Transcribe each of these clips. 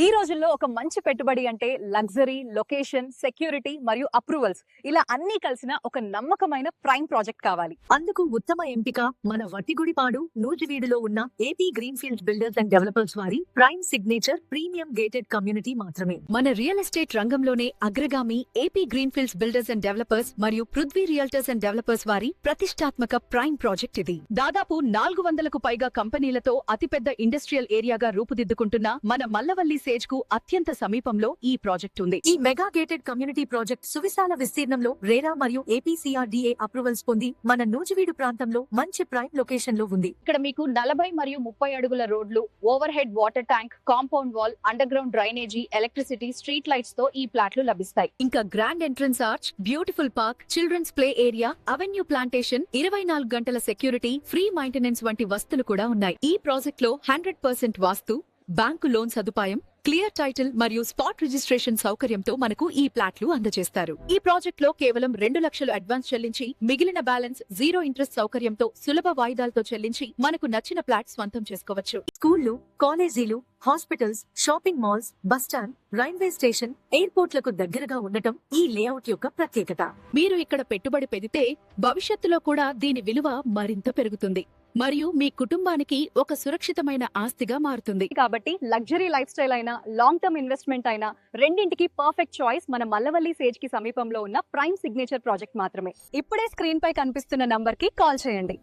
ఈ రోజుల్లో ఒక మంచి పెట్టుబడి అంటే లగ్జరీ, లొకేషన్, సెక్యూరిటీ మరియు అప్రూవల్స్ ఇలా అన్ని కలిసిన ఒక నమ్మకమైన ప్రైమ్ ప్రాజెక్ట్ కావాలి. అందుకు ఉత్తమ ఎంపిక మన వట్టిగుడిపాడు నూజివీడులో ఉన్న AP greenfield builders and developers వారి prime signature premium gated community మాత్రమే. మన రియల్ ఎస్టేట్ రంగంలోనే అగ్రగామి AP greenfields builders and developers మరియు పృథ్వీ రియల్టర్స్ అండ్ డెవలపర్స్ వారి ప్రతిష్టాత్మక ప్రైమ్ ప్రాజెక్ట్ ఇది. దాదాపు 400కు పైగా కంపెనీలతో అతిపెద్ద ఇండస్ట్రియల్ ఏరియాగా రూపుదిద్దుకుంటున్న మన మల్లవల్లి సేజ్ కు అత్యంత సమీపంలో ఈ ప్రాజెక్ట్ ఉంది. ఈ మెగా గేటెడ్ కమ్యూనిటీ ప్రాజెక్ట్ సువిశాల విస్తీర్ణంలో రేరా మరియు ఏపీసీఆర్డీఏ అప్రూవల్స్ పొంది మన నూజివీడు ప్రాంతంలో మంచి ప్రైమ్ లొకేషన్ లో ఉంది. ఇక్కడ మీకు 40 మరియు 30 అడుగుల రోడ్లు, overhead water tank, compound wall, underground drainage, electricity, street lights తో ఈ ప్లాట్లు లభిస్తాయి. ఇంకా grand entrance arch, beautiful park, children's play area, avenue plantation, 24 గంటల సెక్యూరిటీ, ఫ్రీ మెయింటెనెన్స్ వంటి వస్తువులు కూడా ఉన్నాయి. ఈ ప్రాజెక్ట్ లో 100% వాస్తు, బ్యాంకు లోన్ సదుపాయం, క్లియర్ టైటిల్ మరియు స్పాట్ రిజిస్ట్రేషన్ సౌకర్యంతో మనకు ఈ ప్లాట్లు అందజేస్తారు. ఈ ప్రాజెక్ట్ లో కేవలం 2 లక్షలు అడ్వాన్స్ చెల్లించి మిగిలిన బ్యాలెన్స్ 0 ఇంట్రెస్ట్ సౌకర్యంతో సులభ వాయిదాలతో చెల్లించి మనకు నచ్చిన ప్లాట్ స్వంతం చేసుకోవచ్చు. స్కూళ్లు, కాలేజీలు, hospitals, shopping malls, bus stand, railway station, ఎయిర్పోర్ట్లకు దగ్గరగా ఉండటం ఈ లేఅవుట్ యొక్క ప్రత్యేకత. మీరు ఇక్కడ పెట్టుబడి పెడితే భవిష్యత్తులో కూడా దీని విలువ మరింత పెరుగుతుంది మరియు మీ కుటుంబానికి ఒక సురక్షితమైన ఆస్తిగా మారుతుంది. కాబట్టి లగ్జరీ లైఫ్ స్టైల్ అయినా, లాంగ్ టర్మ్ ఇన్వెస్ట్మెంట్ అయినా రెండింటికి పర్ఫెక్ట్ చాయిస్ మన మల్లవల్లి సేజ్ కి సమీపంలో ఉన్న ప్రైమ్ సిగ్నేచర్ ప్రాజెక్ట్ మాత్రమే. ఇప్పుడే స్క్రీన్ పై కనిపిస్తున్న నంబర్ కి కాల్ చేయండి.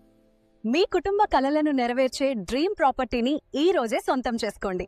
మీ కుటుంబ కలలను నెరవేర్చే డ్రీమ్ ప్రాపర్టీని ఈ రోజే సొంతం చేసుకోండి.